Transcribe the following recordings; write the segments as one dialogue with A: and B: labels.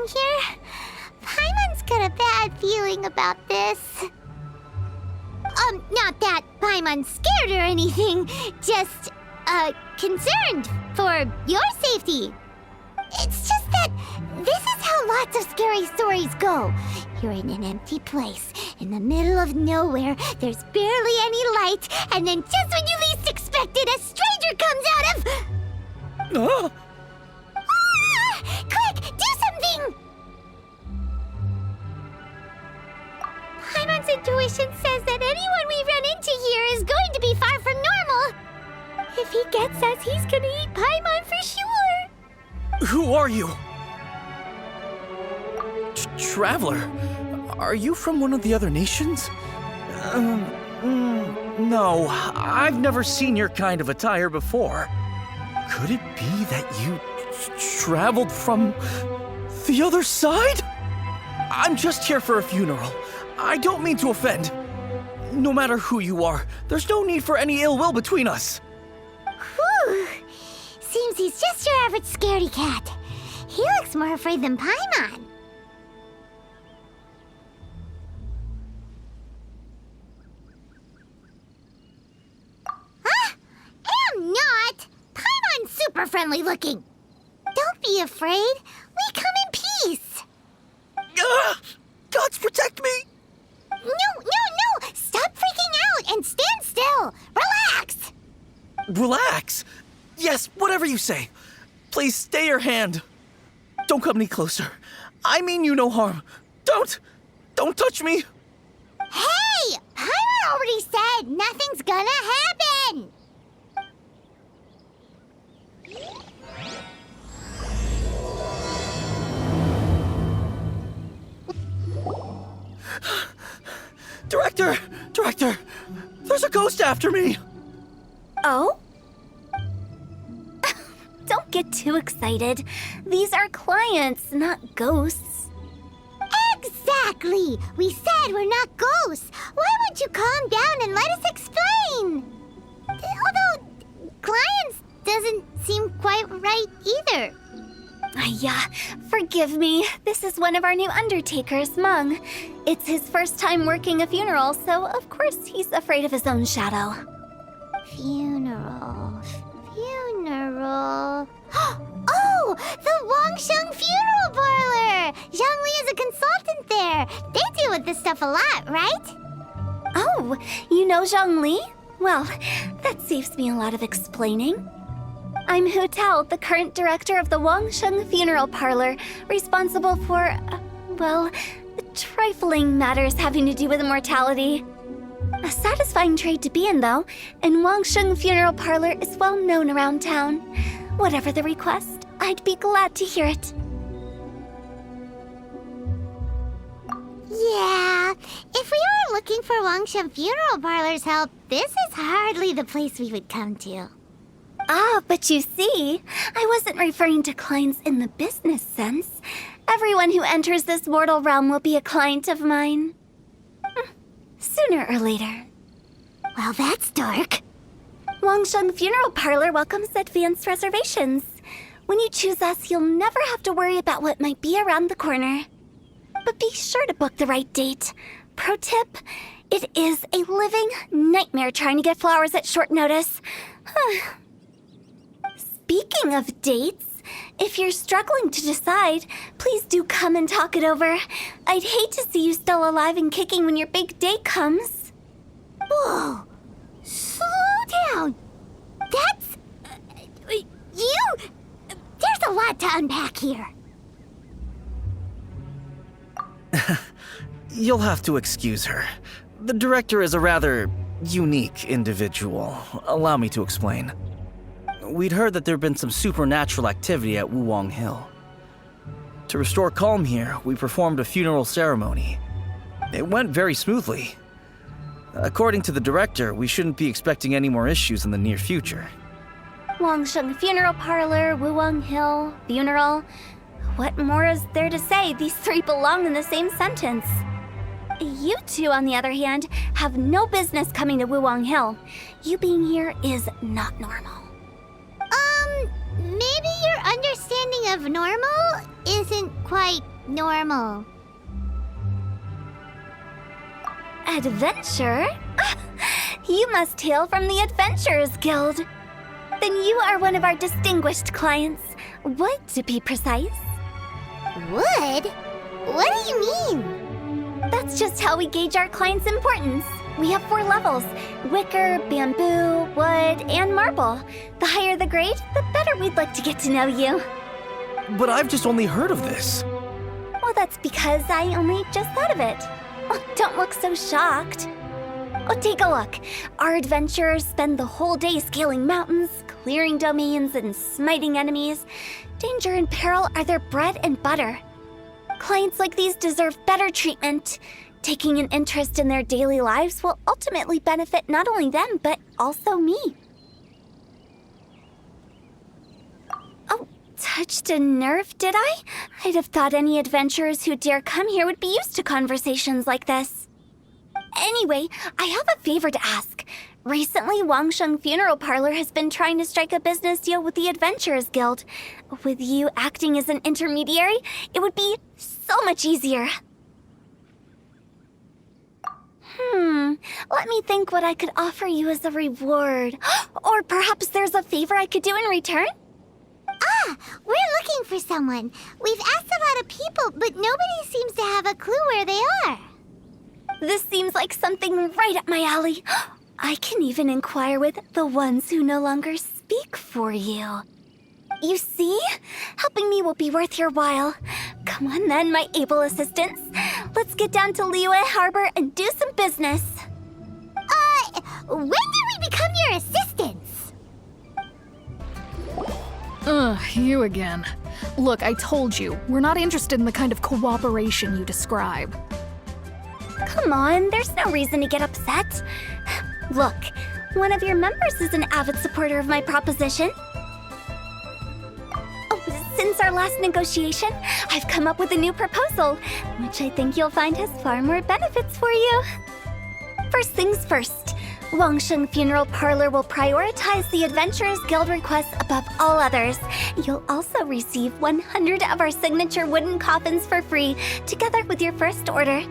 A: here? Paimon's got a bad feeling about this. Not that Paimon's scared or anything, just, concerned for your safety. It's just that this is how lots of scary stories go. You're in an empty place, in the middle of nowhere, there's barely any light, and then just when you least expect it, a stranger comes out of... Quick, do something! Paimon's intuition says that anyone we run into here is going to be far from normal. If he gets us, he's gonna eat Paimon for sure.
B: Who are you? Traveler? Are you from one of the other nations? No, I've never seen your kind of attire before. Could it be that you traveled from the other side? I'm just here for a funeral. I don't mean to offend. No matter who you are, there's no need for any ill will between us.
A: Whew. Seems he's just your average scaredy cat. He looks more afraid than Paimon. Am not! Paimon's super friendly looking. Don't be afraid. We come in peace.
B: Gods protect me!
A: No! Stop freaking out and stand still. Relax.
B: Relax? Yes, whatever you say. Please stay your hand. Don't come any closer. I mean you no harm. Don't touch me.
A: Hey! Paimon already said nothing's gonna happen.
B: Director, there's a ghost after me.
C: Oh? Don't get too excited. These are clients, not ghosts.
A: Exactly! We said we're not ghosts. Why won't you calm down and let us explain? Although, clients doesn't seem quite right either.
C: Forgive me. This is one of our new undertakers, Mung. It's his first time working a funeral, so of course he's afraid of his own shadow.
A: Funeral. Oh! The Wangsheng Funeral Parlor! Zhongli is a consultant there. They deal with this stuff a lot, right?
C: Oh, you know Zhongli? Well, that saves me a lot of explaining. I'm Hu Tao, the current director of the Wangsheng Funeral Parlor, responsible for, trifling matters having to do with immortality. A satisfying trade to be in, though, and Wangsheng Funeral Parlor is well known around town. Whatever the request, I'd be glad to hear it.
A: Yeah, if we were looking for Wangsheng Funeral Parlor's help, this is hardly the place we would come to.
C: Ah, but you see, I wasn't referring to clients in the business sense. Everyone who enters this mortal realm will be a client of mine. Sooner or later.
A: Well, that's dark.
C: Wangsheng Funeral Parlor welcomes advanced reservations. When you choose us, you'll never have to worry about what might be around the corner. But be sure to book the right date. Pro tip, it is a living nightmare trying to get flowers at short notice. Speaking of dates, if you're struggling to decide, please do come and talk it over. I'd hate to see you still alive and kicking when your big day comes.
A: Whoa! Slow down! That's... There's a lot to unpack here.
B: You'll have to excuse her. The director is a rather unique individual. Allow me to explain. We'd heard that there'd been some supernatural activity at Wuwang Hill. To restore calm here, we performed a funeral ceremony. It went very smoothly. According to the director, we shouldn't be expecting any more issues in the near future.
C: Wangsheng Funeral Parlor, Wuwang Hill, funeral. What more is there to say? These three belong in the same sentence. You two, on the other hand, have no business coming to Wuwang Hill. You being here is not normal.
A: Maybe your understanding of normal isn't quite Normal.
C: Adventure? You must hail from the Adventurers Guild. Then you are one of our distinguished clients. Wood, to be precise.
A: Wood? What do you mean?
C: That's just how we gauge our clients' importance. We have 4 levels: wicker, bamboo, wood, and marble. The higher the grade, the better we'd like to get to know you.
B: But I've just only heard of this.
C: Well, that's because I only just thought of it. Oh, don't look so shocked. Oh, take a look. Our adventurers spend the whole day scaling mountains, clearing domains, and smiting enemies. Danger and peril are their bread and butter. Clients like these deserve better treatment. Taking an interest in their daily lives will ultimately benefit not only them, but also me. Oh, touched a nerve, did I? I'd have thought any adventurers who dare come here would be used to conversations like this. Anyway, I have a favor to ask. Recently, Wangsheng Funeral Parlor has been trying to strike a business deal with the Adventurers Guild. With you acting as an intermediary, it would be so much easier. Let me think what I could offer you as a reward. Or perhaps there's a favor I could do in return?
A: We're looking for someone. We've asked a lot of people, but nobody seems to have a clue where they are.
C: This seems like something right up my alley. I can even inquire with the ones who no longer speak for you. You see? Helping me will be worth your while. Come on then, my able assistants. Let's get down to Liyue Harbor and do some business.
A: When did we become your assistants?
D: You again. Look, I told you, we're not interested in the kind of cooperation you describe.
C: Come on, there's no reason to get upset. Look, one of your members is an avid supporter of my proposition. Oh, since our last negotiation, I've come up with a new proposal, which I think you'll find has far more benefits for you. First things first, Wangsheng Funeral Parlor will prioritize the Adventurers Guild requests above all others. You'll also receive 100 of our signature wooden coffins for free, together with your first order.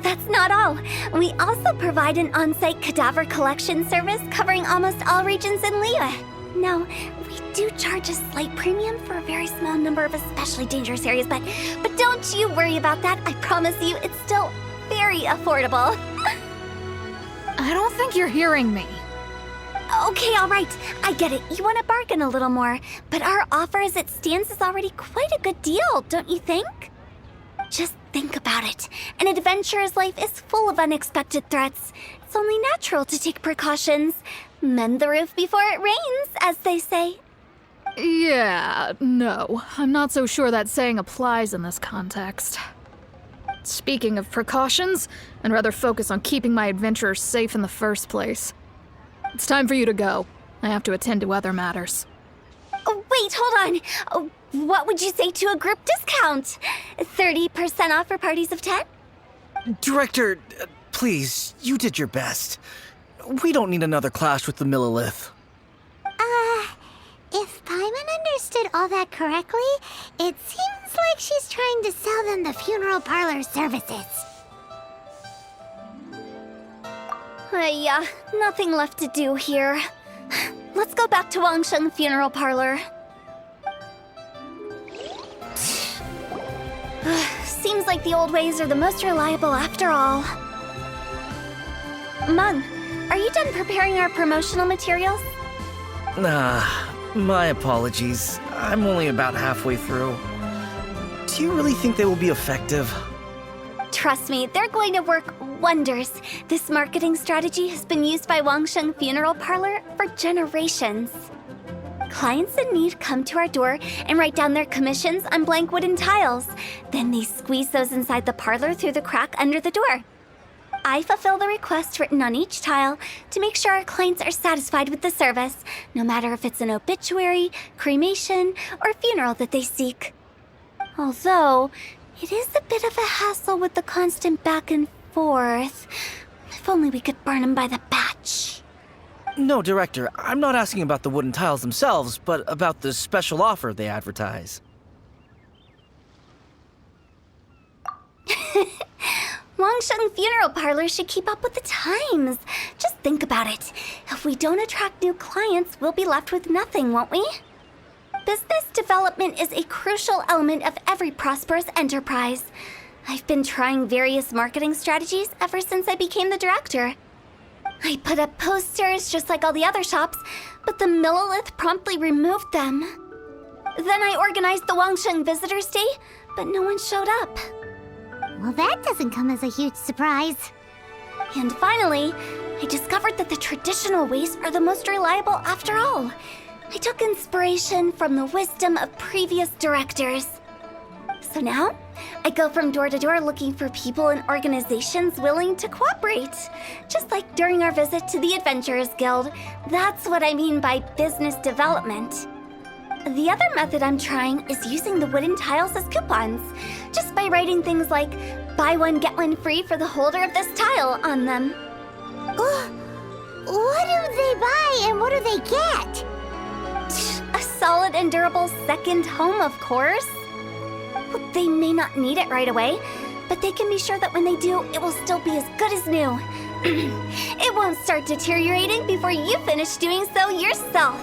C: That's not all. We also provide an on-site cadaver collection service covering almost all regions in Liyue. Now, we do charge a slight premium for a very small number of especially dangerous areas, but don't you worry about that. I promise you, it's still very affordable.
D: I don't think you're hearing me.
C: Okay, all right. I get it. You want to bargain a little more, but our offer as it stands is already quite a good deal, don't you think? Just think about it. An adventurer's life is full of unexpected threats. It's only natural to take precautions. Mend the roof before it rains, as they say.
D: Yeah, no. I'm not so sure that saying applies in this context. Speaking of precautions, I'd rather focus on keeping my adventurers safe in the first place. It's time for you to go. I have to attend to other matters.
C: Oh, wait, hold on. Oh, what would you say to a group discount? 30% off for parties of 10?
B: Director, please, you did your best. We don't need another clash with the Millilith.
A: If Paimon understood all that correctly, it seems like she's trying to sell them the funeral parlor services.
C: Yeah, nothing left to do here. Let's go back to Wangsheng Funeral Parlor. Seems like the old ways are the most reliable after all. Mung, are you done preparing our promotional materials?
B: My apologies. I'm only about halfway through. Do you really think they will be effective?
C: Trust me, they're going to work wonders. This marketing strategy has been used by Wangsheng Funeral Parlor for generations. Clients in need come to our door and write down their commissions on blank wooden tiles. Then they squeeze those inside the parlor through the crack under the door. I fulfill the requests written on each tile to make sure our clients are satisfied with the service, no matter if it's an obituary, cremation, or funeral that they seek. Although, it is a bit of a hassle with the constant back and forth. If only we could burn them by the batch.
B: No, Director, I'm not asking about the wooden tiles themselves, but about the special offer they advertise.
C: Wangsheng Funeral Parlor should keep up with the times. Just think about it. If we don't attract new clients, we'll be left with nothing, won't we? Business development is a crucial element of every prosperous enterprise. I've been trying various marketing strategies ever since I became the director. I put up posters just like all the other shops, but the Millilith promptly removed them. Then I organized the Wangsheng Visitors Day, but no one showed up.
A: Well, that doesn't come as a huge surprise.
C: And finally, I discovered that the traditional ways are the most reliable after all. I took inspiration from the wisdom of previous directors. So now, I go from door to door looking for people and organizations willing to cooperate. Just like during our visit to the Adventurers Guild. That's what I mean by business development. The other method I'm trying is using the wooden tiles as coupons. Just by writing things like, buy one, get one free for the holder of this tile on them.
A: What do they buy and what do they get?
C: A solid and durable second home, of course. Well, they may not need it right away, but they can be sure that when they do, it will still be as good as new. It won't start deteriorating before you finish doing so yourself.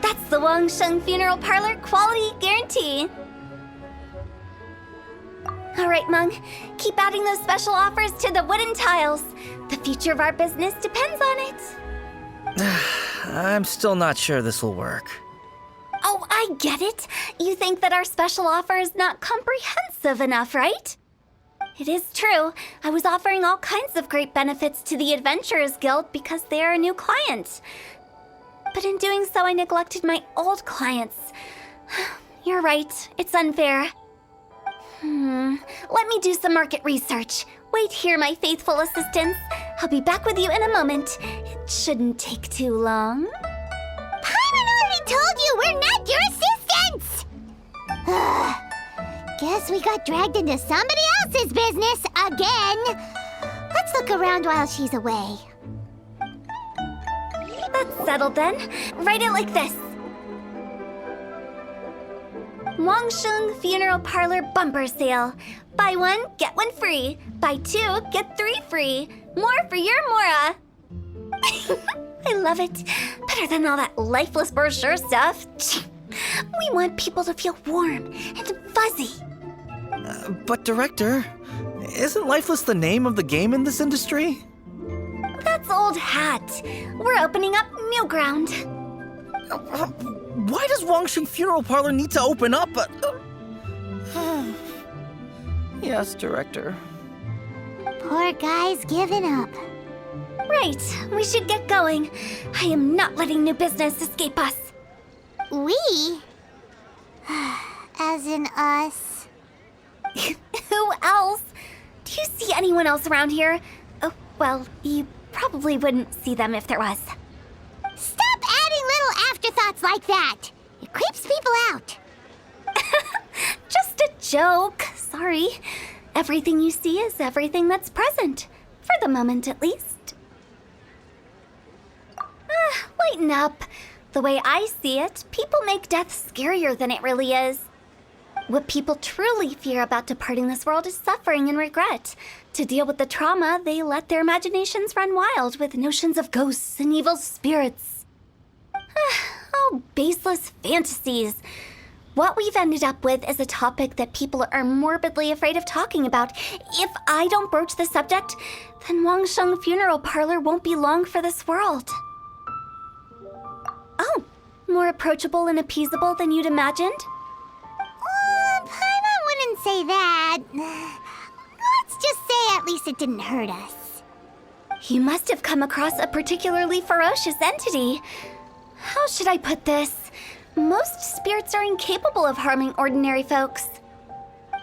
C: That's the Wangsheng Funeral Parlor quality guarantee. All right, Mung, keep adding those special offers to the wooden tiles. The future of our business depends on it.
B: I'm still not sure this will work.
C: Oh, I get it. You think that our special offer is not comprehensive enough, right? It is true. I was offering all kinds of great benefits to the Adventurers Guild because they are a new client. But in doing so, I neglected my old clients. You're right. It's unfair. Let me do some market research. Wait here, my faithful assistants. I'll be back with you in a moment. It shouldn't take too long.
A: Paimon already told you we're not your assistants! Guess we got dragged into somebody else's business again. Let's look around while she's away.
C: That's settled then. Write it like this. Wangsheng Funeral Parlor Bumper Sale. Buy one, get one free. Buy two, get three free. More for your Mora. I love it. Better than all that lifeless brochure stuff. We want people to feel warm and fuzzy.
B: But Director, isn't lifeless the name of the game in this industry?
C: That's old hat. We're opening up new ground.
B: Why does Wangsheng Funeral Parlor need to open up? Yes, Director.
A: Poor guy's giving up.
C: Right, we should get going. I am not letting new business escape us.
A: We? As in us.
C: Who else? Do you see anyone else around here? Oh, well, you probably wouldn't see them if there was.
A: Stop adding little afterthoughts like that. It creeps people out.
C: Just a joke. Sorry. Everything you see is everything that's present. For the moment, at least. Lighten up. The way I see it, people make death scarier than it really is. What people truly fear about departing this world is suffering and regret. To deal with the trauma, they let their imaginations run wild with notions of ghosts and evil spirits. Oh, baseless fantasies. What we've ended up with is a topic that people are morbidly afraid of talking about. If I don't broach the subject, then Wangsheng Funeral Parlor won't be long for this world. Oh, more approachable and appeasable than you'd imagined?
A: Paimon wouldn't say that. Let's just say at least it didn't hurt us.
C: You must have come across a particularly ferocious entity. How should I put this? Most spirits are incapable of harming ordinary folks.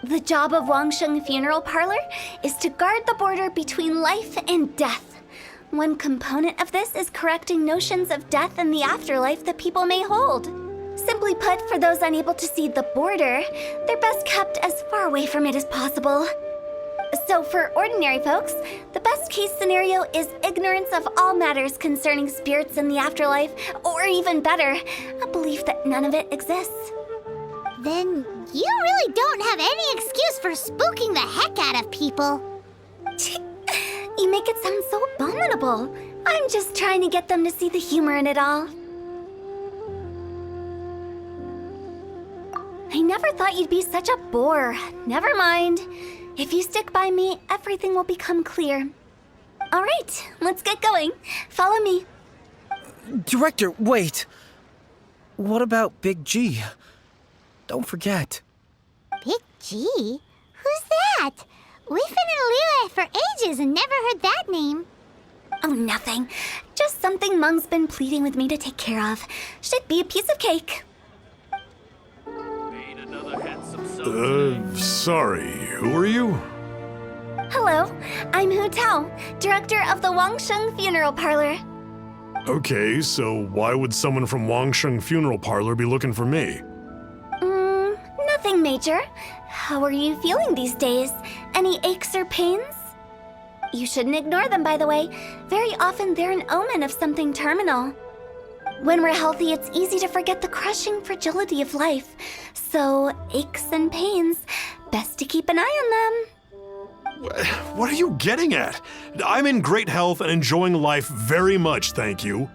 C: The job of Wangsheng Funeral Parlor is to guard the border between life and death. One component of this is correcting notions of death and the afterlife that people may hold. Simply put, for those unable to see the border, they're best kept as far away from it as possible. So for ordinary folks, the best case scenario is ignorance of all matters concerning spirits in the afterlife, or even better, a belief that none of it exists.
A: Then you really don't have any excuse for spooking the heck out of people.
C: You make it sound so abominable. I'm just trying to get them to see the humor in it all. I never thought you'd be such a bore. Never mind. If you stick by me, everything will become clear. All right, let's get going. Follow me.
B: Director, wait! What about Big G? Don't forget.
A: Big G? Who's that? We've been in Liyue for ages and never heard that name.
C: Oh, nothing. Just something Mung's been pleading with me to take care of. Should be a piece of cake.
E: Sorry, who are you?
C: Hello, I'm Hu Tao, director of the Wangsheng Funeral Parlor.
E: Okay, so why would someone from Wangsheng Funeral Parlor be looking for me?
C: Nothing major. How are you feeling these days? Any aches or pains? You shouldn't ignore them, by the way. Very often they're an omen of something terminal. When we're healthy, it's easy to forget the crushing fragility of life. So, aches and pains, best to keep an eye on them.
E: What are you getting at? I'm in great health and enjoying life very much, thank you.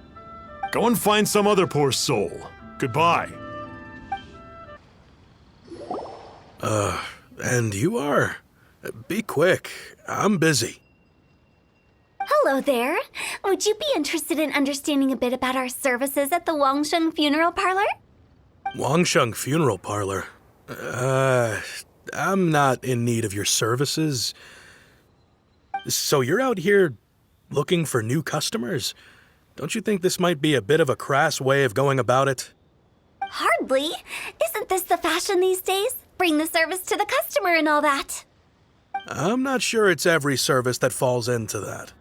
E: Go and find some other poor soul. Goodbye.
F: And you are? Be quick. I'm busy.
C: Hello there. Would you be interested in understanding a bit about our services at the Wangsheng Funeral Parlor?
F: Wangsheng Funeral Parlor? I'm not in need of your services. So you're out here looking for new customers? Don't you think this might be a bit of a crass way of going about it?
C: Hardly. Isn't this the fashion these days? Bring the service to the customer and all that.
F: I'm not sure it's every service that falls into that.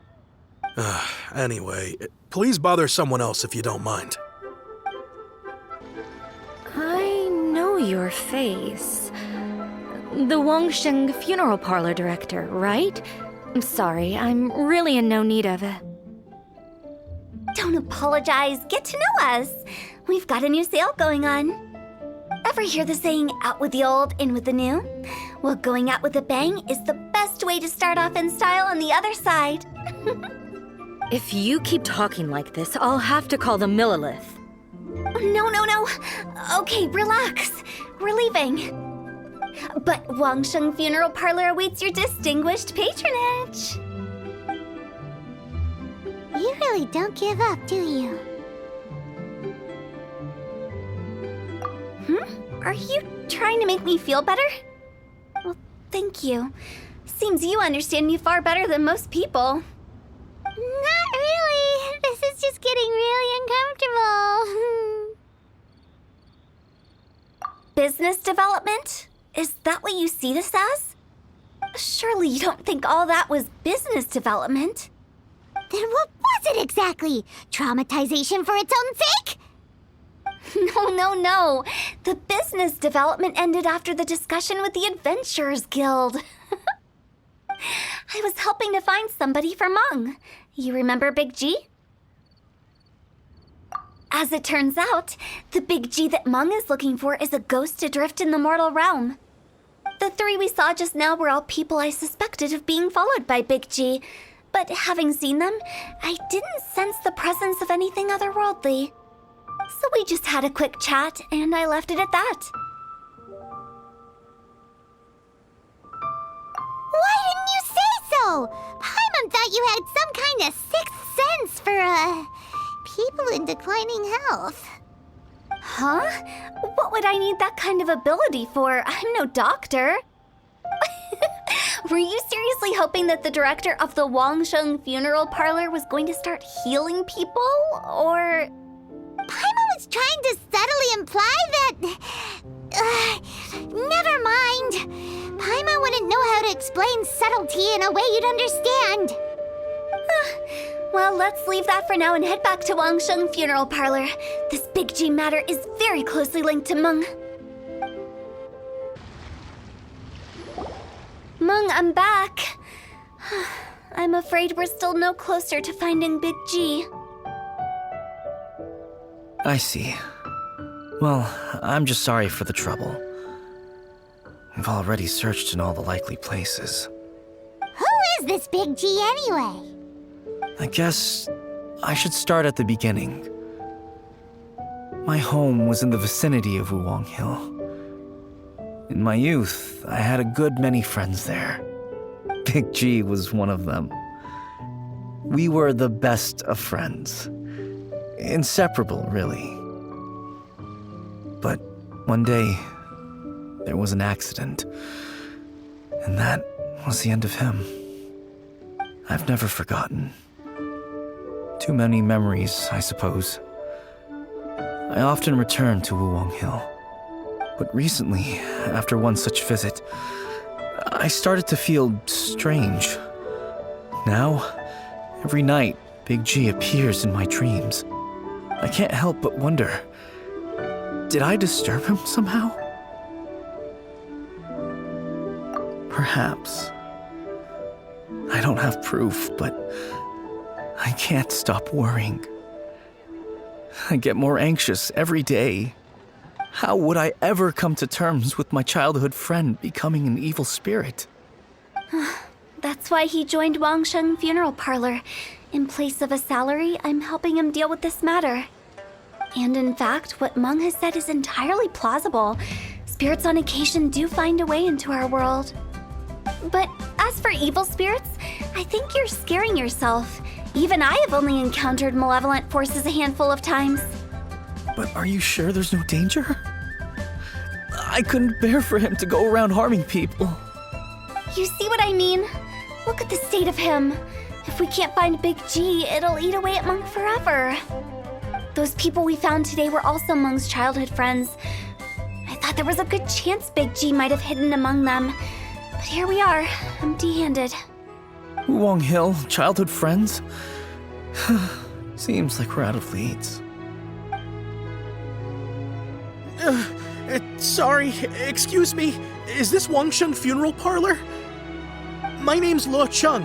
F: Anyway, please bother someone else if you don't mind.
G: I know your face. The Wangsheng Funeral Parlor director, right? I'm sorry, I'm really in no need of it.
C: Don't apologize. Get to know us. We've got a new sale going on. Ever hear the saying, out with the old, in with the new? Well, going out with a bang is the best way to start off in style on the other side.
G: If you keep talking like this, I'll have to call the Millilith.
C: No. Okay, relax. We're leaving. But Wangsheng Funeral Parlor awaits your distinguished patronage.
A: You really don't give up, do you?
C: Are you trying to make me feel better? Well, thank you. Seems you understand me far better than most people.
A: Not really. This is just getting really uncomfortable.
C: Business development? Is that what you see this as? Surely you don't think all that was business development.
A: Then what was it exactly? Traumatization for its own sake?
C: No. The business development ended after the discussion with the Adventurers Guild. I was helping to find somebody for Mung. You remember Big G? As it turns out, the Big G that Mung is looking for is a ghost adrift in the mortal realm. The three we saw just now were all people I suspected of being followed by Big G, but having seen them, I didn't sense the presence of anything otherworldly. So we just had a quick chat, and I left it at that.
A: Why didn't you say so? Paimon thought you had some kind of sixth sense for, people in declining health.
C: Huh? What would I need that kind of ability for? I'm no doctor. Were you seriously hoping that the director of the Wangsheng Funeral Parlor was going to start healing people, or...?
A: Paimon was trying to subtly imply that... never mind. Paimon wouldn't know how to explain subtlety in a way you'd understand.
C: Well, let's leave that for now and head back to Wangsheng Funeral Parlor. This Big G matter is very closely linked to Mung. Mung, I'm back. I'm afraid we're still no closer to finding Big G.
B: I see. Well, I'm just sorry for the trouble. We've already searched in all the likely places.
A: Who is this Big G anyway?
B: I guess I should start at the beginning. My home was in the vicinity of Wuwang Hill. In my youth, I had a good many friends there. Big G was one of them. We were the best of friends. Inseparable, really. But one day, there was an accident. And that was the end of him. I've never forgotten. Too many memories, I suppose. I often return to Wuwang Hill. But recently, after one such visit, I started to feel strange. Now, every night, Big G appears in my dreams. I can't help but wonder, did I disturb him somehow? Perhaps. I don't have proof, but I can't stop worrying. I get more anxious every day. How would I ever come to terms with my childhood friend becoming an evil spirit?
C: That's why he joined Wangsheng Funeral Parlor. In place of a salary, I'm helping him deal with this matter. And in fact, what Meng has said is entirely plausible. Spirits on occasion do find a way into our world. But as for evil spirits, I think you're scaring yourself. Even I have only encountered malevolent forces a handful of times.
B: But are you sure there's no danger? I couldn't bear for him to go around harming people.
C: You see what I mean? Look at the state of him. If we can't find Big G, it'll eat away at Meng forever. Those people we found today were also Meng's childhood friends. I thought there was a good chance Big G might have hidden among them. But here we are, empty-handed.
B: Wuwang Hill, childhood friends? Seems like we're out of leads.
F: Sorry, excuse me. Is this Wangsheng Funeral Parlor? My name's Luo Chung.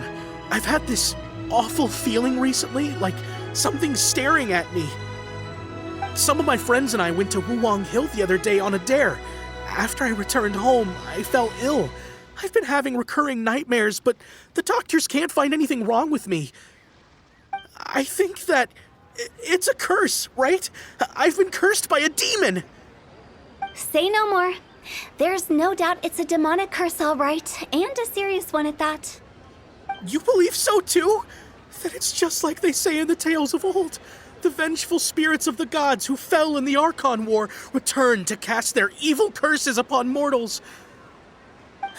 F: I've had this awful feeling recently, like something's staring at me. Some of my friends and I went to Wuwang Hill the other day on a dare. After I returned home, I fell ill. I've been having recurring nightmares, but the doctors can't find anything wrong with me. I think that it's a curse, right? I've been cursed by a demon.
C: Say no more. There's no doubt it's a demonic curse, all right, and a serious one at that.
F: You believe so too? That it's just like they say in the tales of old. The vengeful spirits of the gods who fell in the Archon War return to cast their evil curses upon mortals.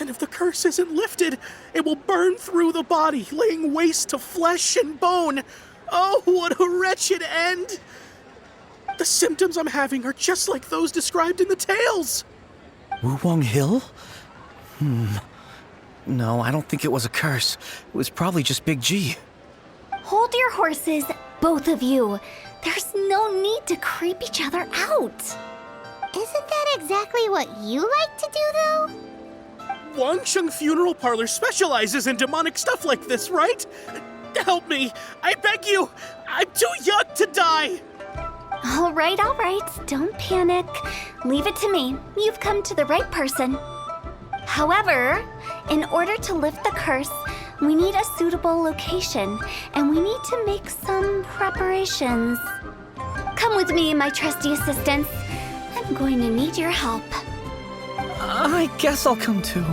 F: And if the curse isn't lifted, it will burn through the body, laying waste to flesh and bone. Oh, what a wretched end! The symptoms I'm having are just like those described in the tales.
B: Wuwang Hill? No, I don't think it was a curse. It was probably just Big G.
C: Hold your horses, both of you. There's no need to creep each other out.
A: Isn't that exactly what you like to do, though?
F: Wangsheng Funeral Parlor specializes in demonic stuff like this, right? Help me, I beg you. I'm too young to die.
C: All right, don't panic. Leave it to me. You've come to the right person. However, in order to lift the curse, we need a suitable location, and we need to make some preparations. Come with me, my trusty assistants. I'm going to need your help.
B: I guess I'll come too.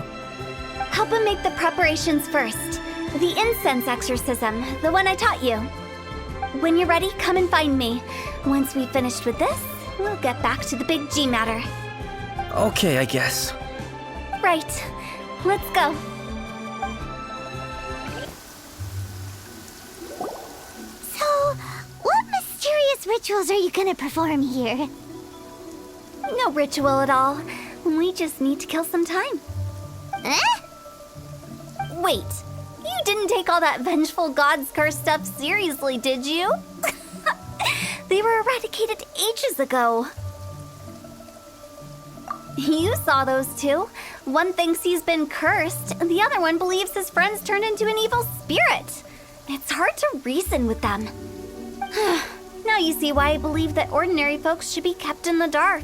C: Help him make the preparations first. The incense exorcism, the one I taught you. When you're ready, come and find me. Once we've finished with this, we'll get back to the Big G matter.
B: Okay, I guess.
C: Right. Let's go.
A: So, what mysterious rituals are you gonna perform here?
C: No ritual at all. We just need to kill some time.
A: Eh?
C: Wait, you didn't take all that vengeful god's curse stuff seriously, did you? They were eradicated ages ago. You saw those two. One thinks he's been cursed, and the other one believes his friends turned into an evil spirit. It's hard to reason with them. Now you see why I believe that ordinary folks should be kept in the dark.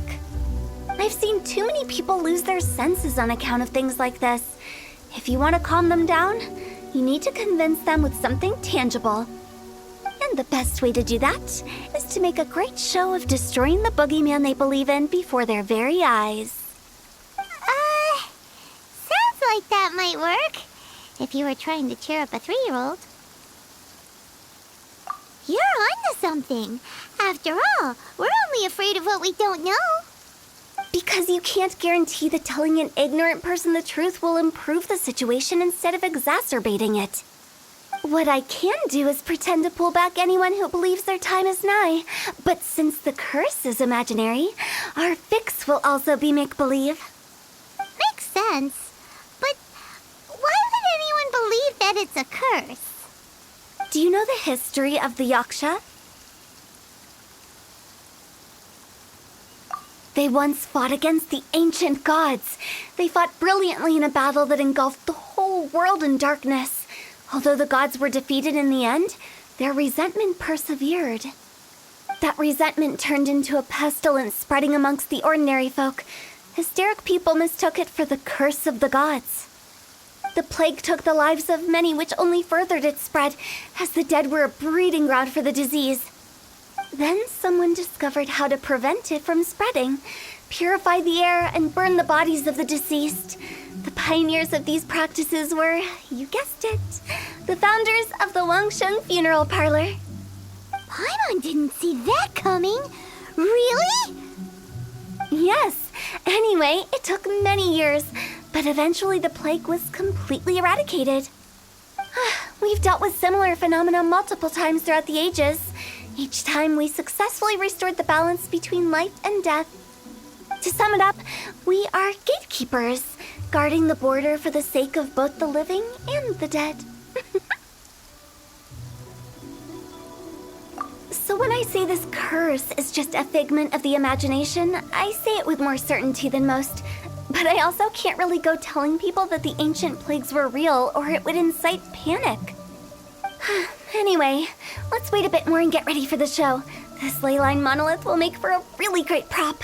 C: I've seen too many people lose their senses on account of things like this. If you want to calm them down, you need to convince them with something tangible. And the best way to do that is to make a great show of destroying the boogeyman they believe in before their very eyes.
A: Sounds like that might work. If you were trying to cheer up a 3-year-old. You're onto something. After all, we're only afraid of what we don't know.
C: Because you can't guarantee that telling an ignorant person the truth will improve the situation instead of exacerbating it. What I can do is pretend to pull back anyone who believes their time is nigh. But since the curse is imaginary, our fix will also be make-believe.
A: Makes sense. But why would anyone believe that it's a curse?
C: Do you know the history of the Yaksha? They once fought against the ancient gods. They fought brilliantly in a battle that engulfed the whole world in darkness. Although the gods were defeated in the end, their resentment persevered. That resentment turned into a pestilence spreading amongst the ordinary folk. Hysteric people mistook it for the curse of the gods. The plague took the lives of many, which only furthered its spread, as the dead were a breeding ground for the disease. Then someone discovered how to prevent it from spreading, purify the air, and burn the bodies of the deceased. The pioneers of these practices were, you guessed it, the founders of the Wangsheng Funeral Parlor.
A: Paimon didn't see that coming. Really?
C: Yes. Anyway, it took many years, but eventually the plague was completely eradicated. We've dealt with similar phenomena multiple times throughout the ages. Each time we successfully restored the balance between life and death. To sum it up, we are gatekeepers, guarding the border for the sake of both the living and the dead. So when I say this curse is just a figment of the imagination, I say it with more certainty than most. But I also can't really go telling people that the ancient plagues were real, or it would incite panic. Anyway, let's wait a bit more and get ready for the show. This ley line monolith will make for a really great prop.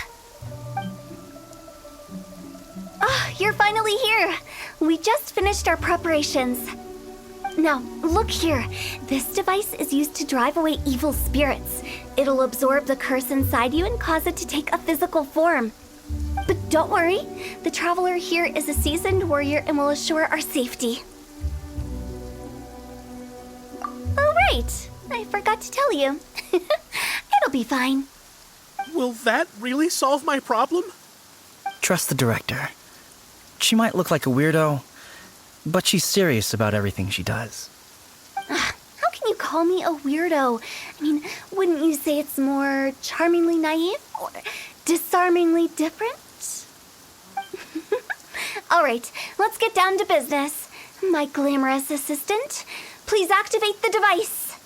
C: Oh, you're finally here! We just finished our preparations. Now, look here. This device is used to drive away evil spirits. It'll absorb the curse inside you and cause it to take a physical form. But don't worry, the traveler here is a seasoned warrior and will assure our safety. Oh, right. I forgot to tell you. It'll be fine.
F: Will that really solve my problem?
B: Trust the director. She might look like a weirdo, but she's serious about everything she does.
C: How can you call me a weirdo? I mean, wouldn't you say it's more charmingly naive or disarmingly different? All right, let's get down to business. My glamorous assistant, please activate the device.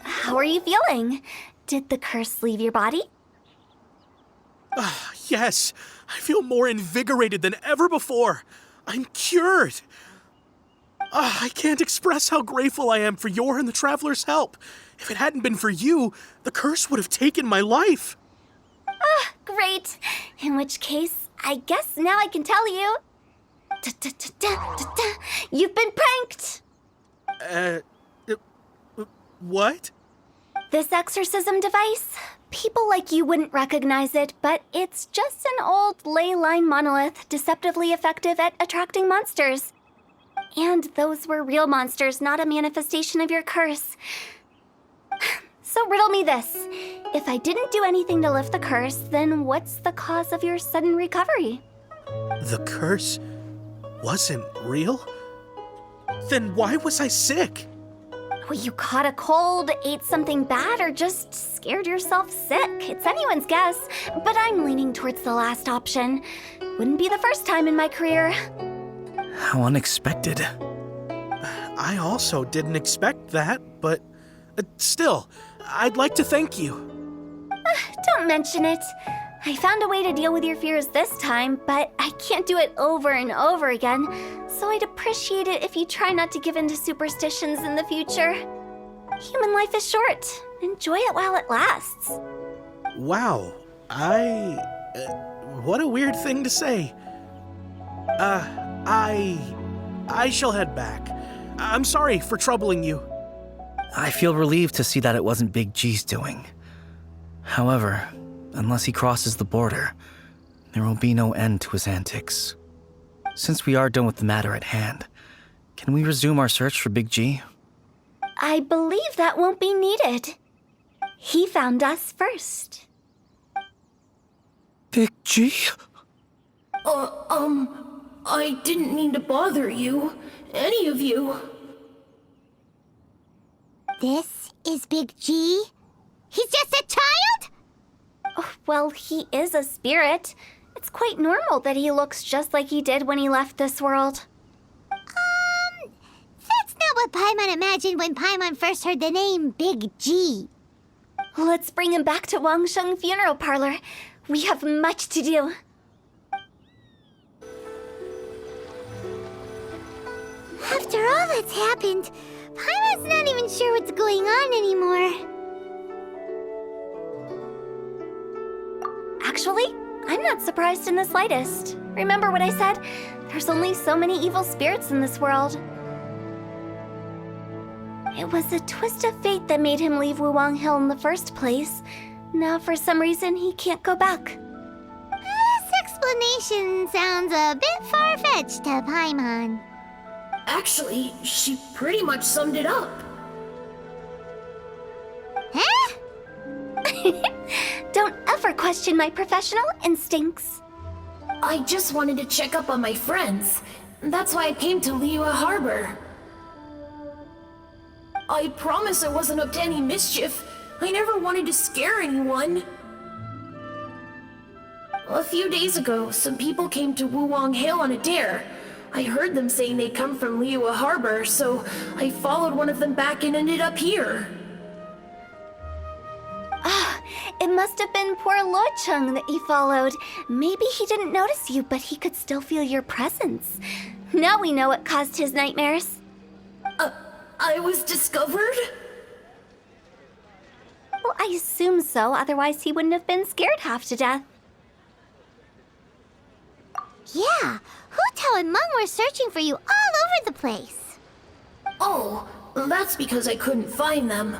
C: How are you feeling? Did the curse leave your body?
F: Yes, I feel more invigorated than ever before. I'm cured. I can't express how grateful I am for your and the Traveler's help. If it hadn't been for you, the curse would have taken my life.
C: Great. In which case, I guess now I can tell you. You've been pranked!
F: What?
C: This exorcism device, people like you wouldn't recognize it, but it's just an old ley line monolith deceptively effective at attracting monsters. And those were real monsters, not a manifestation of your curse. So riddle me this. If I didn't do anything to lift the curse, then what's the cause of your sudden recovery?
F: The curse wasn't real? Then why was I sick?
C: Well, you caught a cold, ate something bad, or just scared yourself sick. It's anyone's guess, but I'm leaning towards the last option. Wouldn't be the first time in my career.
B: How unexpected.
F: I also didn't expect that, but still, I'd like to thank you.
C: Don't mention it. I found a way to deal with your fears this time, but I can't do it over and over again, so I'd appreciate it if you try not to give in to superstitions in the future. Human life is short. Enjoy it while it lasts.
F: Wow, What a weird thing to say. I shall head back. I'm sorry for troubling you.
B: I feel relieved to see that it wasn't Big G's doing. However, unless he crosses the border, there will be no end to his antics. Since we are done with the matter at hand, can we resume our search for Big G?
C: I believe that won't be needed. He found us first.
B: Big G?
H: I didn't mean to bother you. Any of you.
A: This is Big G? He's just a child?
C: Oh, well, he is a spirit. It's quite normal that he looks just like he did when he left this world.
A: That's not what Paimon imagined when Paimon first heard the name Big G.
C: Let's bring him back to Wangsheng Funeral Parlor. We have much to do.
A: After all that's happened, Paimon's not even sure what's going on anymore.
C: Actually, I'm not surprised in the slightest. Remember what I said? There's only so many evil spirits in this world. It was a twist of fate that made him leave Wuwang Hill in the first place. Now, for some reason, he can't go back.
A: This explanation sounds a bit far-fetched to Paimon.
H: Actually, she pretty much summed it up.
A: Huh?
C: Don't ever question my professional instincts.
H: I just wanted to check up on my friends. That's why I came to Liyue Harbor. I promise I wasn't up to any mischief. I never wanted to scare anyone. A few days ago, some people came to Wuwang Hill on a dare. I heard them saying they'd come from Liyue Harbor, so I followed one of them back and ended up here.
C: It must have been poor Lo Chung that you followed. Maybe he didn't notice you, but he could still feel your presence. Now we know what caused his nightmares.
H: I was discovered?
C: Well, I assume so, otherwise he wouldn't have been scared half to death.
A: Yeah, Hu Tao and Meng were searching for you all over the place.
H: Oh, that's because I couldn't find them.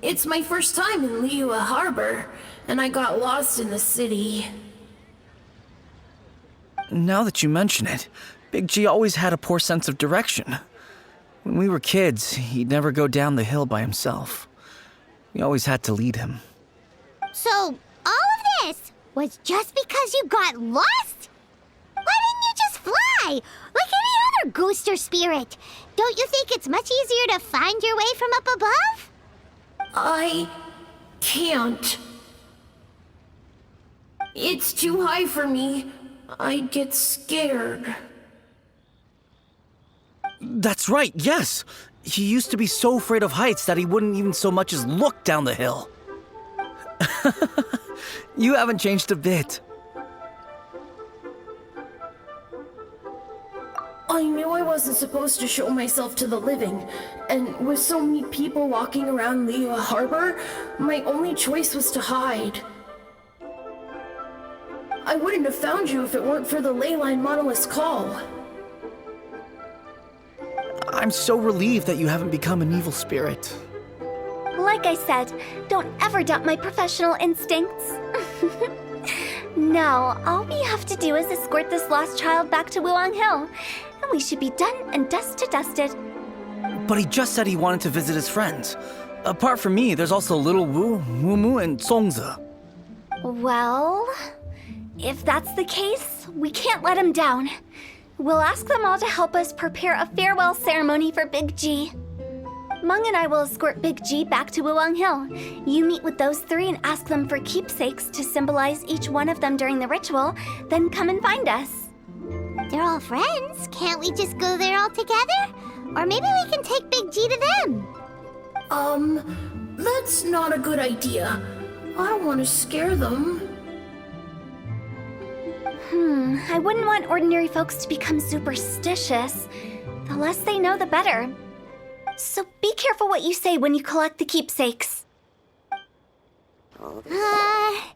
H: It's my first time in Liyue Harbor, and I got lost in the city.
B: Now that you mention it, Big G always had a poor sense of direction. When we were kids, he'd never go down the hill by himself. We always had to lead him.
A: So, all of this was just because you got lost? Why didn't you just fly? Like any other ghost or spirit? Don't you think it's much easier to find your way from up above?
H: I can't. It's too high for me. I'd get scared.
B: That's right, yes! He used to be so afraid of heights that he wouldn't even so much as look down the hill. You haven't changed a bit.
H: I knew I wasn't supposed to show myself to the living, and with so many people walking around Liyue Harbor, my only choice was to hide. I wouldn't have found you if it weren't for the leyline monolith's call.
B: I'm so relieved that you haven't become an evil spirit.
C: Like I said, don't ever doubt my professional instincts. Now, all we have to do is escort this lost child back to Wuwang Hill, and we should be done and dust to dusted.
B: But he just said he wanted to visit his friends. Apart from me, there's also Little Wu, Mumu, and Songza.
C: Well, if that's the case, we can't let him down. We'll ask them all to help us prepare a farewell ceremony for Big G. Meng and I will escort Big G back to Wuwang Hill. You meet with those three and ask them for keepsakes to symbolize each one of them during the ritual, then come and find us.
A: They're all friends. Can't we just go there all together? Or maybe we can take Big G to them.
H: That's not a good idea. I don't want to scare them.
C: I wouldn't want ordinary folks to become superstitious. The less they know, the better. So be careful what you say when you collect the keepsakes.
A: Hi!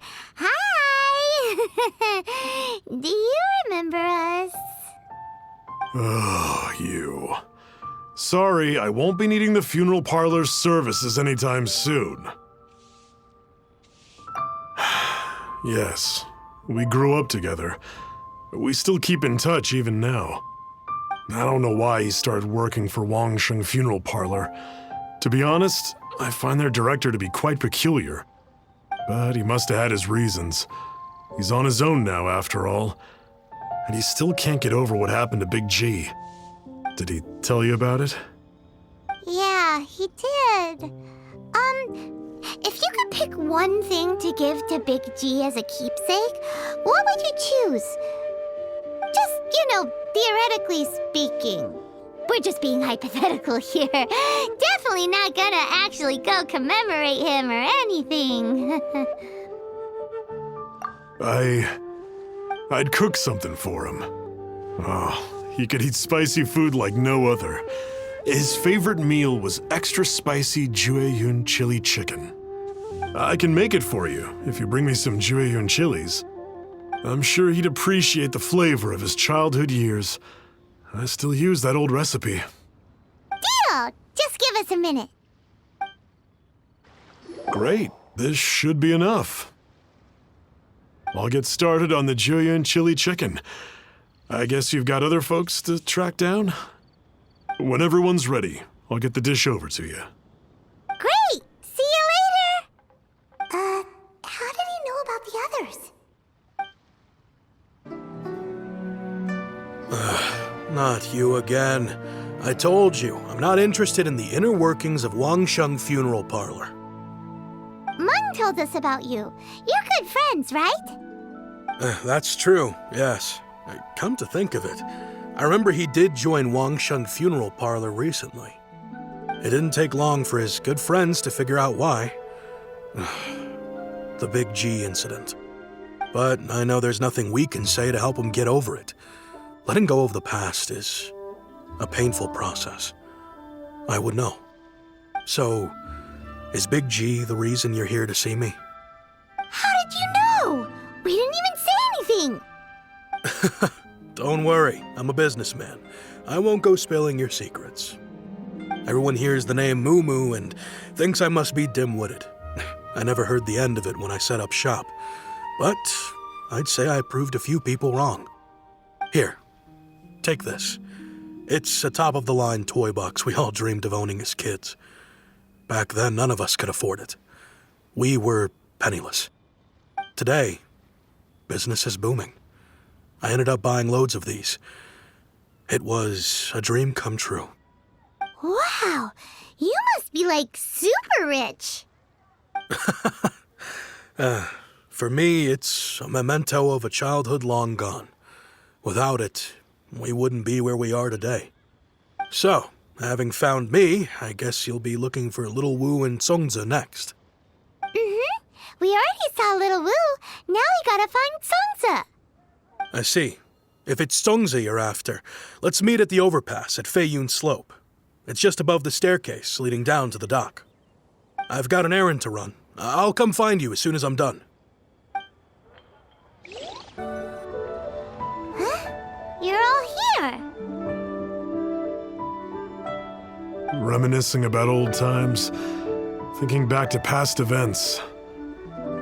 A: Do you remember us?
E: Oh, you. Sorry, I won't be needing the funeral parlor's services anytime soon. Yes, we grew up together. We still keep in touch even now. I don't know why he started working for Wangsheng Funeral Parlor. To be honest, I find their director to be quite peculiar. But he must have had his reasons. He's on his own now, after all. And he still can't get over what happened to Big G. Did he tell you about it?
A: Yeah, he did. If you could pick one thing to give to Big G as a keepsake, what would you choose? Just, theoretically speaking. We're just being hypothetical here. Definitely not gonna actually go commemorate him or anything.
E: I'd cook something for him. Oh, he could eat spicy food like no other. His favorite meal was extra spicy Jueyun chili chicken. I can make it for you if you bring me some Jueyun chilies. I'm sure he'd appreciate the flavor of his childhood years. I still use that old recipe.
A: Deal! Just give us a minute.
E: Great. This should be enough. I'll get started on the Jueyun chili chicken. I guess you've got other folks to track down? When everyone's ready, I'll get the dish over to you.
A: Great! See you later! How did he know about the others?
F: Not you again. I told you, I'm not interested in the inner workings of Wangsheng Funeral Parlor.
A: Mung told us about you. You're good friends, right?
F: That's true, yes. Come to think of it, I remember he did join Wangsheng Funeral Parlor recently. It didn't take long for his good friends to figure out why. The Big G incident. But I know there's nothing we can say to help him get over it. Letting go of the past is a painful process. I would know. So, is Big G the reason you're here to see me?
A: How did you know? We didn't even say anything.
F: Don't worry, I'm a businessman. I won't go spilling your secrets. Everyone hears the name Moo Moo and thinks I must be dim-witted. I never heard the end of it when I set up shop. But I'd say I proved a few people wrong. Here, take this. It's a top-of-the-line toy box we all dreamed of owning as kids. Back then, none of us could afford it. We were penniless. Today, business is booming. I ended up buying loads of these. It was a dream come true.
A: Wow, you must be like super rich.
F: For me, it's a memento of a childhood long gone. Without it, we wouldn't be where we are today. So, having found me, I guess you'll be looking for Little Wu and Songza next.
A: Mm-hmm. We already saw Little Wu. Now we gotta find Songza.
F: I see. If it's Songza you're after, let's meet at the overpass at Feiyun Slope. It's just above the staircase leading down to the dock. I've got an errand to run. I'll come find you as soon as I'm done.
A: Huh? You're all here.
E: Reminiscing about old times, thinking back to past events.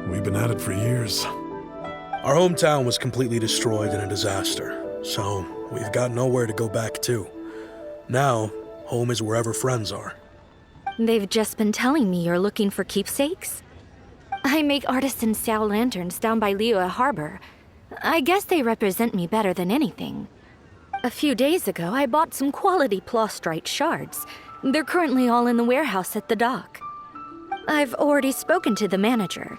E: We've been at it for years.
F: Our hometown was completely destroyed in a disaster, so we've got nowhere to go back to. Now, home is wherever friends are.
G: They've just been telling me you're looking for keepsakes. I make artisan Sao lanterns down by Liyue Harbor. I guess they represent me better than anything. A few days ago, I bought some quality plastrite shards. They're currently all in the warehouse at the dock. I've already spoken to the manager.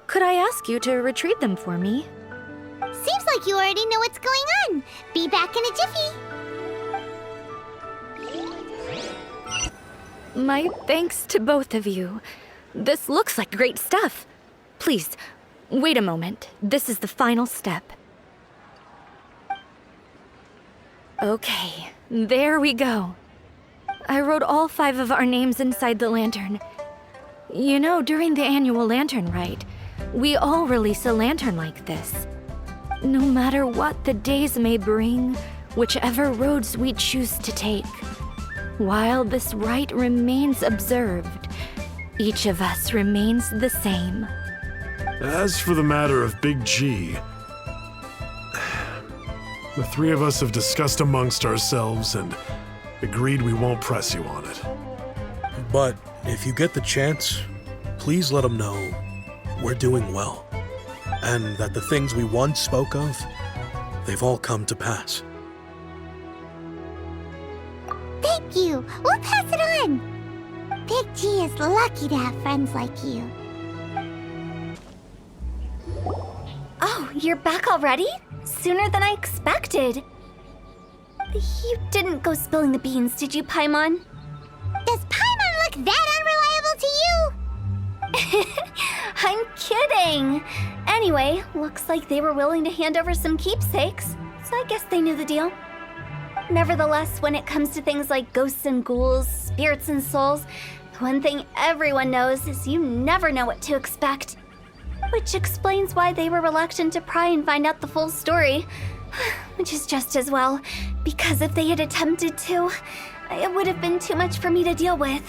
G: Could I ask you to retrieve them for me?
A: Seems like you already know what's going on. Be back in a jiffy.
G: My thanks to both of you. This looks like great stuff. Please, wait a moment. This is the final step. Okay, there we go. I wrote all 5 of our names inside the lantern. You know, during the annual lantern rite, We all release a lantern like this. No matter what the days may bring, whichever roads we choose to take. While this rite remains observed, each of us remains the same.
E: As for the matter of Big G, the three of us have discussed amongst ourselves and agreed we won't press you on it.
F: But if you get the chance, please let them know we're doing well, and that the things we once spoke of, they've all come to pass.
A: Thank you. We'll pass it on. Big G is lucky to have friends like you.
C: Oh, you're back already? Sooner than I expected. You didn't go spilling the beans, did you, Paimon?
A: Does Paimon look that unreliable to you?
C: I'm kidding. Anyway, looks like they were willing to hand over some keepsakes, so I guess they knew the deal. Nevertheless, when it comes to things like ghosts and ghouls, spirits and souls, the one thing everyone knows is you never know what to expect. Which explains why they were reluctant to pry and find out the full story. Which is just as well, because if they had attempted to, it would have been too much for me to deal with.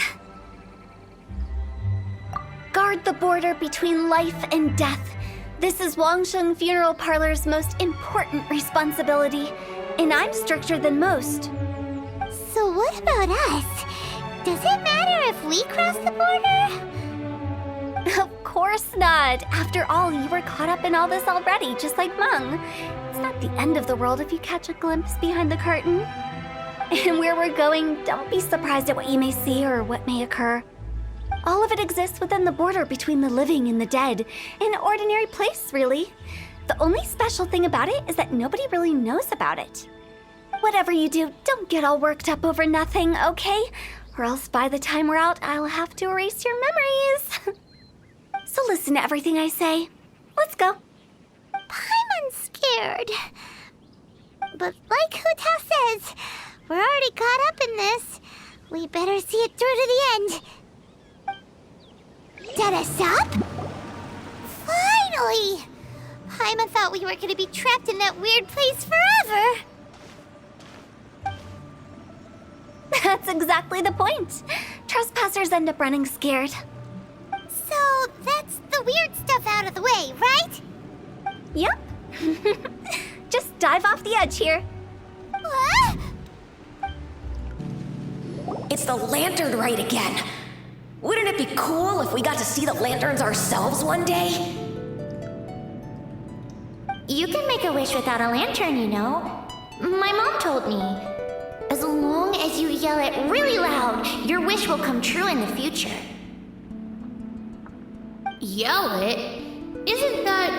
C: Guard the border between life and death. This is Wangsheng Funeral Parlor's most important responsibility, and I'm stricter than most.
A: So what about us? Does it matter if we cross the border?
C: Of course not. After all, you were caught up in all this already, just like Meng. It's not the end of the world if you catch a glimpse behind the curtain. And where we're going, don't be surprised at what you may see or what may occur. All of it exists within the border between the living and the dead. An ordinary place, really. The only special thing about it is that nobody really knows about it. Whatever you do, don't get all worked up over nothing, okay? Or else by the time we're out, I'll have to erase your memories. So listen to everything I say. Let's go.
A: Paimon's scared. But like Huta says, we're already caught up in this. We better see it through to the end. Set us up? Finally! Paimon thought we were going to be trapped in that weird place forever.
C: That's exactly the point. Trespassers end up running scared.
A: So that's the weird stuff out of the way, right?
C: Yep. Just dive off the edge here.
A: What?
I: It's the lantern rite again. Wouldn't it be cool if we got to see the lanterns ourselves one day?
A: You can make a wish without a lantern, you know. My mom told me. As long as you yell it really loud, your wish will come true in the future.
H: Yell it? Isn't that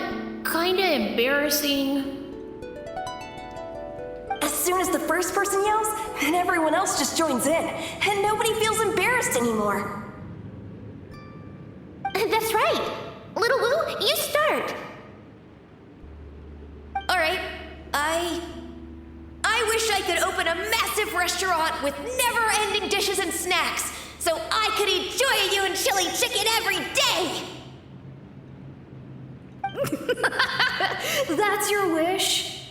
H: kinda embarrassing?
I: As soon as the first person yells, then everyone else just joins in, and nobody feels embarrassed anymore.
A: That's right. Little Wu, you start.
I: Alright, I wish I could open a massive restaurant with never-ending dishes and snacks, so I could eat Joya and chili chicken every day!
H: That's your wish?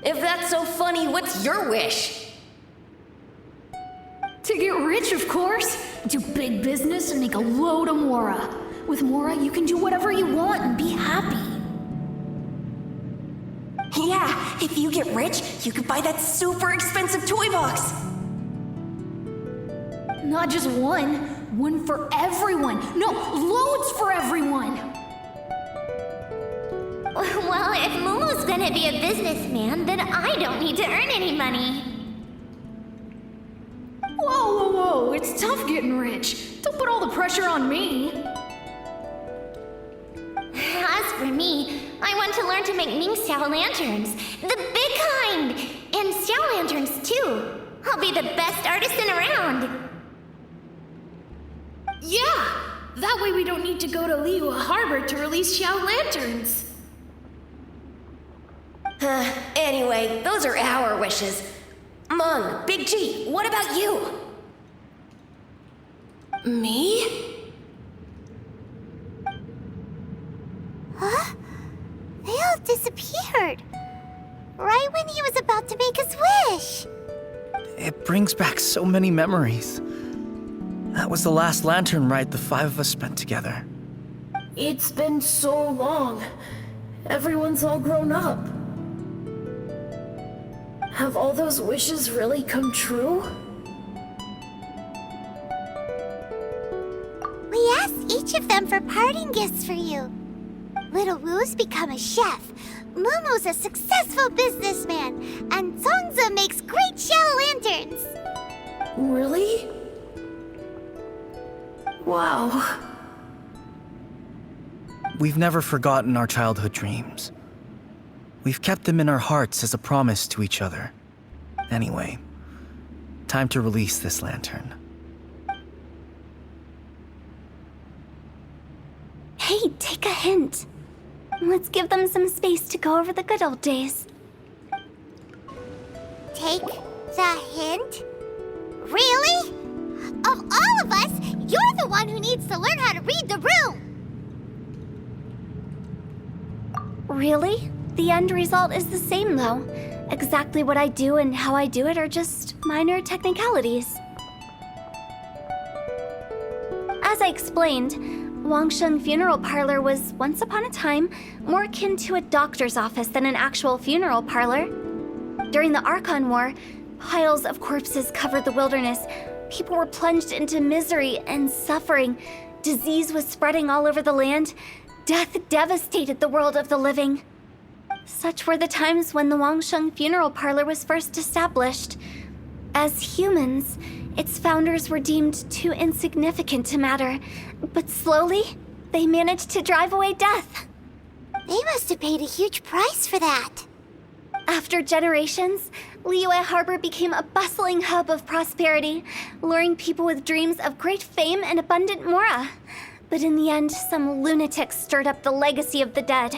I: If that's so funny, what's your wish?
D: To get rich, of course. Do big business and make a load of Mora. With Mora, you can do whatever you want and be happy.
I: Yeah, if you get rich, you could buy that super expensive toy box.
D: Not just one. One for everyone. No, loads for everyone.
A: Well, if Momo's gonna be a businessman, then I don't need to earn any money.
D: Whoa, whoa, whoa. It's tough getting rich. Don't put all the pressure on me.
A: As for me, I want to learn to make Ming Xiao lanterns. The big kind! And Xiao lanterns, too. I'll be the best artisan around.
H: Yeah! That way we don't need to go to Liyue Harbor to release Xiao lanterns.
I: Anyway, those are our wishes. Meng, Big G, what about you?
H: Me?
A: Huh? They all disappeared. Right when he was about to make his wish.
B: It brings back so many memories. That was the last lantern ride the 5 of us spent together.
H: It's been so long. Everyone's all grown up. Have all those wishes really come true?
A: We asked each of them for parting gifts for you. Little Wu's become a chef, Mumu's a successful businessman, and Songza makes great shell lanterns.
H: Really? Wow.
B: We've never forgotten our childhood dreams. We've kept them in our hearts as a promise to each other. Anyway, time to release this lantern.
C: Hey, take a hint. Let's give them some space to go over the good old days.
A: Take the hint? Really? Of all of us, you're the one who needs to learn how to read the room!
C: Really? The end result is the same, though. Exactly what I do and how I do it are just minor technicalities. As I explained, Wangsheng Funeral Parlor was, once upon a time, more akin to a doctor's office than an actual funeral parlor. During the Archon War, piles of corpses covered the wilderness. People were plunged into misery and suffering. Disease was spreading all over the land. Death devastated the world of the living. Such were the times when the Wangsheng Funeral Parlor was first established. As humans, its founders were deemed too insignificant to matter, but slowly, they managed to drive away death.
A: They must have paid a huge price for that.
C: After generations, Liyue Harbor became a bustling hub of prosperity, luring people with dreams of great fame and abundant mora. But in the end, some lunatics stirred up the legacy of the dead.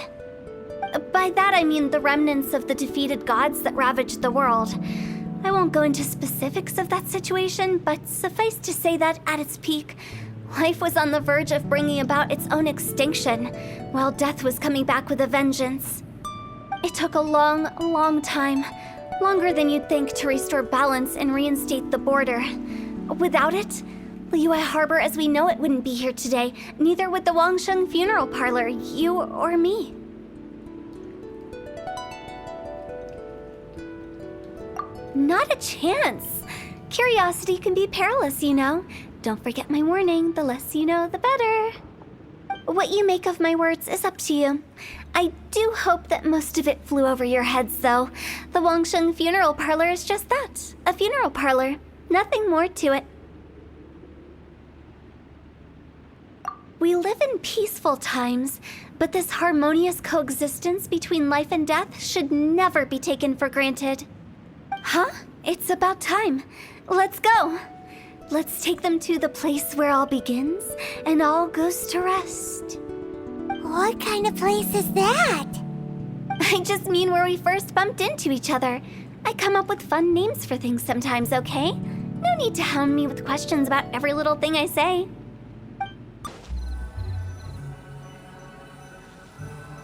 C: By that I mean the remnants of the defeated gods that ravaged the world. I won't go into specifics of that situation, but suffice to say that at its peak, life was on the verge of bringing about its own extinction, while death was coming back with a vengeance. It took a long, long time, longer than you'd think, to restore balance and reinstate the border. Without it, Liyue Harbor as we know it wouldn't be here today, neither would the Wangsheng Funeral Parlor, you or me. Not a chance. Curiosity can be perilous, you know. Don't forget my warning, the less you know, the better. What you make of my words is up to you. I do hope that most of it flew over your heads, though. The Wangsheng Funeral Parlor is just that, a funeral parlor. Nothing more to it. We live in peaceful times, but this harmonious coexistence between life and death should never be taken for granted. Huh? It's about time. Let's go. Let's take them to the place where all begins and all goes to rest.
A: What kind of place is that?
C: I just mean where we first bumped into each other. I come up with fun names for things sometimes, okay? No need to hound me with questions about every little thing I say.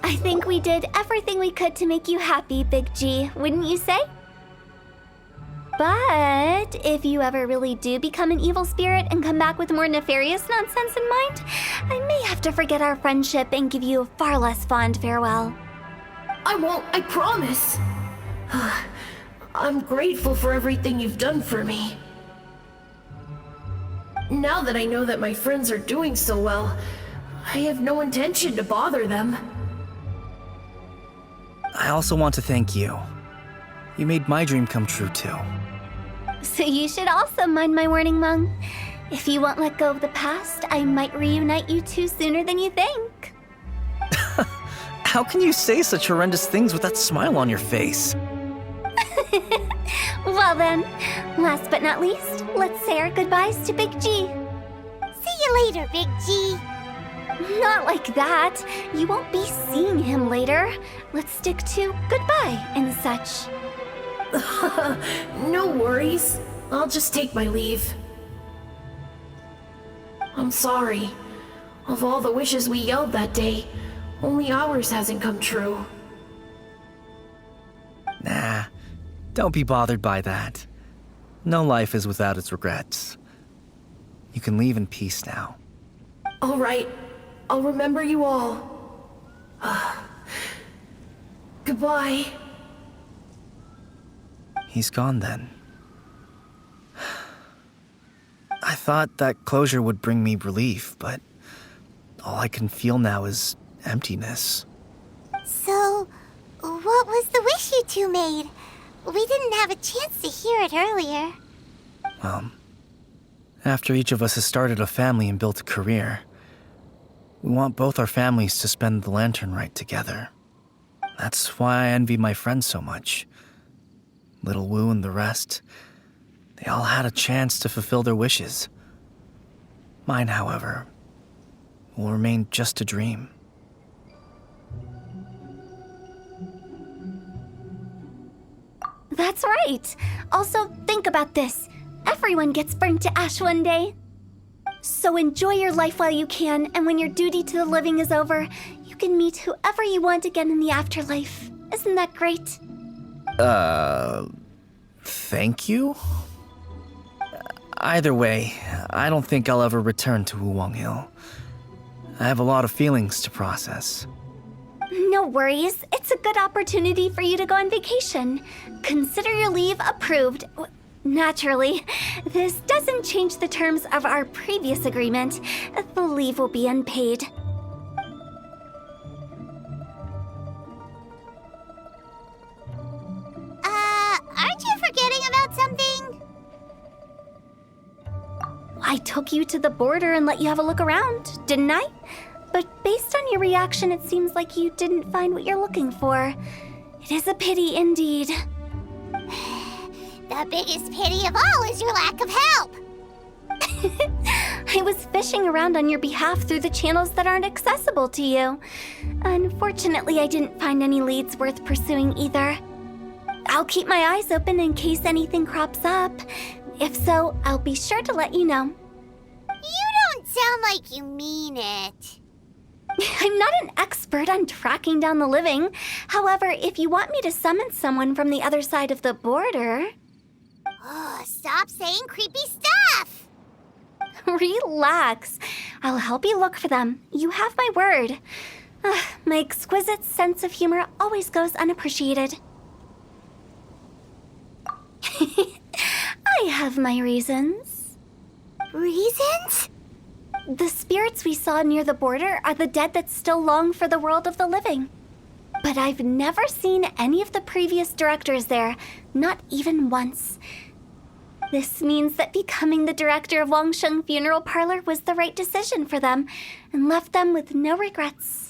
C: I think we did everything we could to make you happy, Big G, wouldn't you say? But if you ever really do become an evil spirit and come back with more nefarious nonsense in mind, I may have to forget our friendship and give you a far less fond farewell.
H: I won't, I promise. I'm grateful for everything you've done for me. Now that I know that my friends are doing so well, I have no intention to bother them.
B: I also want to thank you. You made my dream come true, too.
C: So you should also mind my warning, Mung. If you won't let go of the past, I might reunite you two sooner than you think.
B: How can you say such horrendous things with that smile on your face?
C: Well then, last but not least, let's say our goodbyes to Big G.
A: See you later, Big G.
C: Not like that. You won't be seeing him later. Let's stick to goodbye and such.
H: No worries. I'll just take my leave. I'm sorry. Of all the wishes we yelled that day, Only ours hasn't come true.
B: Nah, don't be bothered by that. No life is without its regrets. You can leave in peace now.
H: All right, I'll remember you all. Goodbye.
B: He's gone then. I thought that closure would bring me relief, but all I can feel now is emptiness.
A: So, what was the wish you two made? We didn't have a chance to hear it earlier.
B: After each of us has started a family and built a career, we want both our families to spend the lantern rite together. That's why I envy my friends so much. Little Wu and the rest, they all had a chance to fulfill their wishes. Mine, however, will remain just a dream.
C: That's right. Also, think about this. Everyone gets burnt to ash one day. So enjoy your life while you can, and when your duty to the living is over, you can meet whoever you want again in the afterlife. Isn't that great?
B: Thank you? Either way, I don't think I'll ever return to Wuwang Hill. I have a lot of feelings to process.
C: No worries. It's a good opportunity for you to go on vacation. Consider your leave approved. Naturally, this doesn't change the terms of our previous agreement. The leave will be unpaid.
A: Aren't you forgetting about something?
C: I took you to the border and let you have a look around, didn't I? But based on your reaction, it seems like you didn't find what you're looking for. It is a pity indeed.
A: The biggest pity of all is your lack of help.
C: I was fishing around on your behalf through the channels that aren't accessible to you. Unfortunately, I didn't find any leads worth pursuing either. I'll keep my eyes open in case anything crops up. If so, I'll be sure to let you know.
A: You don't sound like you mean it.
C: I'm not an expert on tracking down the living. However, if you want me to summon someone from the other side of the border...
A: Oh, stop saying creepy stuff!
C: Relax. I'll help you look for them. You have my word. My exquisite sense of humor always goes unappreciated. I have my reasons.
A: Reasons?
C: The spirits we saw near the border are the dead that still long for the world of the living. But I've never seen any of the previous directors there, not even once. This means that becoming the director of Wangsheng Funeral Parlor was the right decision for them, and left them with no regrets.